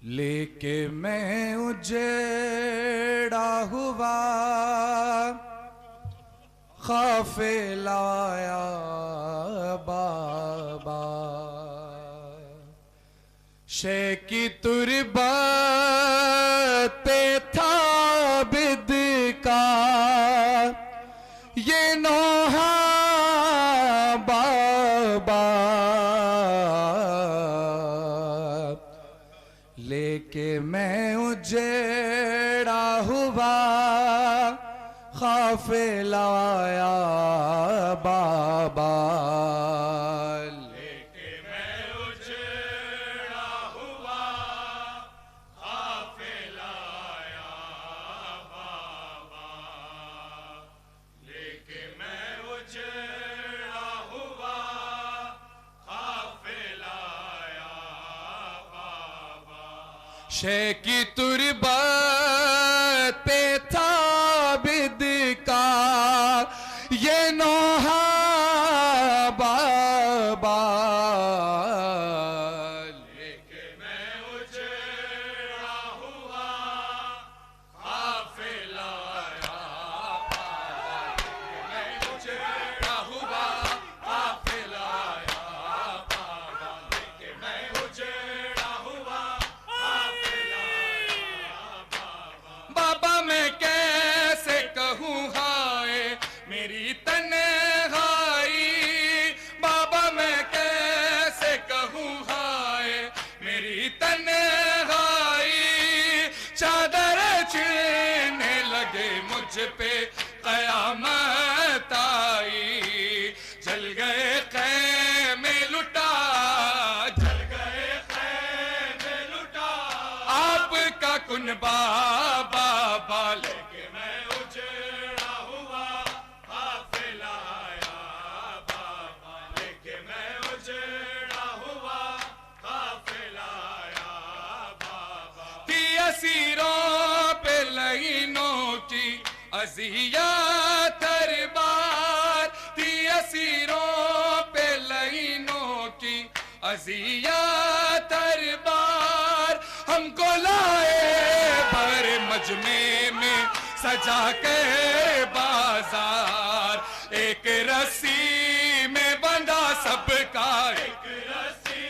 लेके मैं उजड़ा हुआ काफिला आया बाबा, शे की तुरबत पे था बिद का ये नौहा बाबा, लेके मैं उजड़ा हुआ काफिला आया बाबा, लेके मैं उजड़ा हुआ काफिला आया बाबा, लेके मैं उजड़ा हुआ काफिला आया बाबा, शे की तुरबत पे था बिद का ये नौहा बाबा, लेके मैं उजड़ा हुआ काफिला आया बाबा, लेके मैं उजड़ा हुआ काफिला आया बाबा, लेके मैं उजड़ा हुआ काफिला आया बाबा। बाबा मैं कैसे कहूँ हाय मेरी तन्हाई, बाबा मैं कैसे कहूँ हाय मेरी तन्हाई, चादर छीनने लगे मुझ पे कयामत आई, जल गए ख़ैमे लुटा, जल गए ख़ैमे लुटा, आपका कुनबा बाबा, लेके मैं उजड़ा हुआ काफिला आया बाबा, लेके मैं उजड़ा हुआ काफिला आया बाबा। थी असीरों पे लाइनों की अज़ियत हर बार, थी असीरों पे लाइनों की अज़ियत हर बार, हमको लाए भर मजमे में सजा के बाजार, एक रस्सी में बंधा सबका, एक रस्सी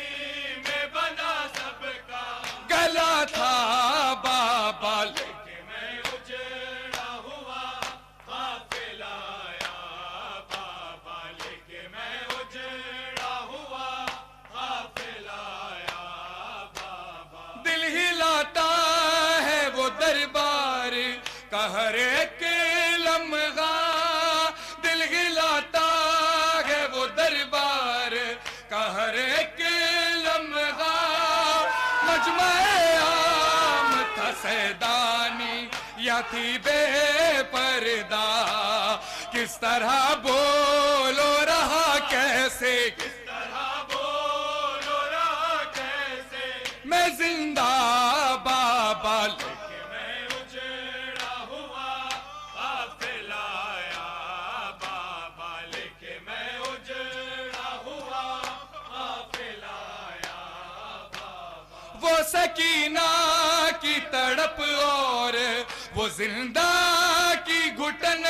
में बंधा सबका गला था बाबा, लेके मैं उजड़ा हुआ काफिला आया बाबा, लेके मैं उजड़ा हुआ काफिला आया बाबा। दिल हिलाता है वो दरबार का हर एक लम्हा, दिल हिलाता है वो दरबार का हर एक लम्हा, मजमे आम था सैदानी या थी बेपर्दा, किस तरह बोलो रहा कैसे, किस तरह बोलो रहा कैसे, मैं जिंदा बाबा, लेके मैं उजड़ा हुआ काफिला आया बाबा, लेके मैं उजड़ा हुआ काफिला आया बाबा। वो सकीना की तड़प और वो जिंदा की घुटन,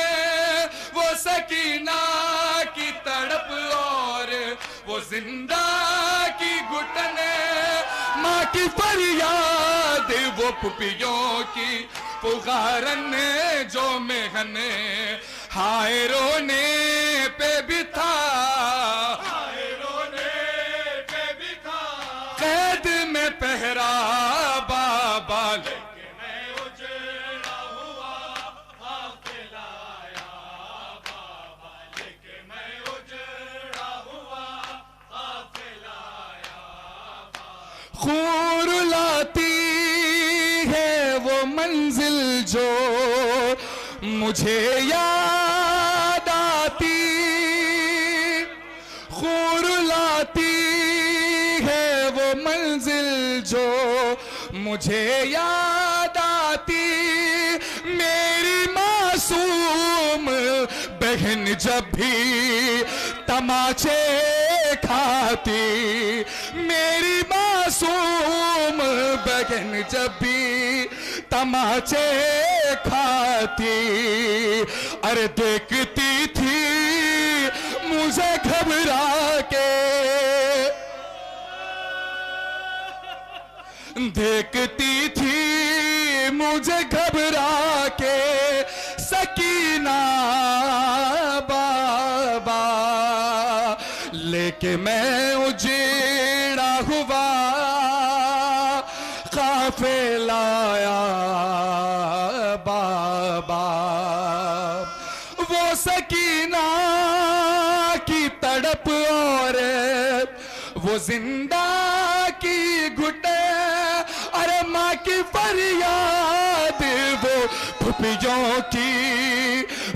वो सकीना की तड़प और वो जिंदा की घुटन, माँ की फरियाद वो पुपियों की पुकारन, जो मेहन हाय रोने पे भी था, हाय रोने पे भी था, कैद में पहरा बाबा, लेके मैं उजड़ा हुआ काफिला आया बाबा, लेके मैं उजड़ा हुआ काफिला आया बाबा। खूर लाती है वो मंजिल जो मुझे याद आती, खूर लाती है वो मंजिल जो मुझे याद आती, मेरी मासूम बहन जब भी तमाचे खाती, मेरी मासूम बहन बहन जब भी तमाचे खाती, अरे देखती थी मुझे घबरा के, देखती थी मुझे घबरा के सकीना बाबा, लेके मैं उजेड़ा हुआ काफिला आया बाबा। वो सकीना की तड़प और वो जिंदा की घुटे, अरे माँ की फरियाद, वो फुफियों की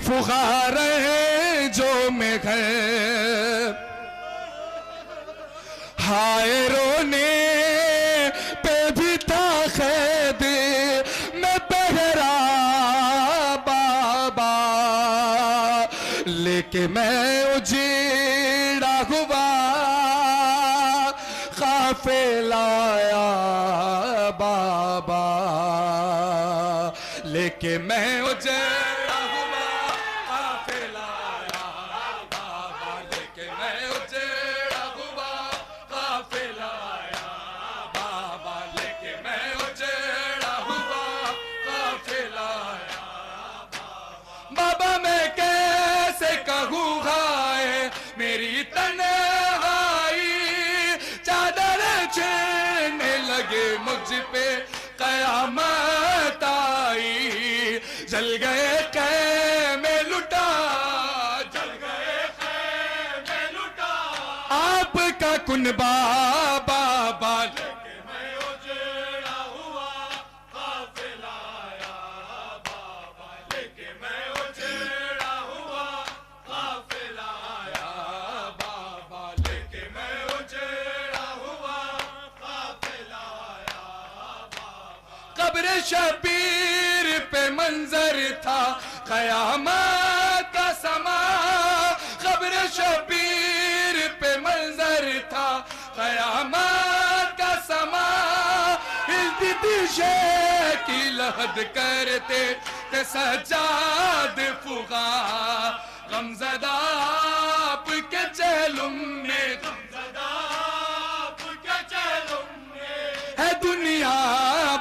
फुहारें जो में है, हाय रोने पे भी था खैद मैं पहरा बाबा, लेके मैं उजेड़ा हुआ काफिला आया बाबा, लेके मैं उजेड़ा हुआ काफिला आया बाबा, लेके मैं उजेड़ा हुआ काफिला आया बाबा, लेके मैं उजेड़ा हुआ काफिला आया बाबा। मैं कैसे कहूँ हाय मेरी तन्हाई, चादर छेड़ने लगे मुझ पे कयामत आई, जल गए ख़ैमे लुटा, जल गए ख़ैमे लुटा, आपका कुनबा बाबा, लेके मैं उजेड़ा हुआ काफिला आया बाबा, लेके मैं उजेड़ा हुआ काफिला आया बाबा, लेके मैं उजेड़ा हुआ काफिला आया बाबा। कब्र शबीर पे मंजर था कयामत का समा, कब्र शबीर पे मंजर था कयामत का समा, हिलती थी की लहद करते थे सजाद फुगा, गमज़दा आपके चेहलुम में, गमज़दा आपके चेहलुम में है दुनिया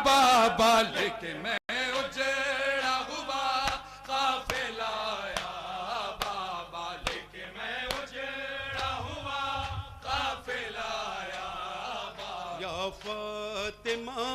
बाबा, लेके मैं उजेड़ा हुआ काफिला आया बाबा, लेके मैं उजेड़ा हुआ काफिला आया बाबा। या फातिमा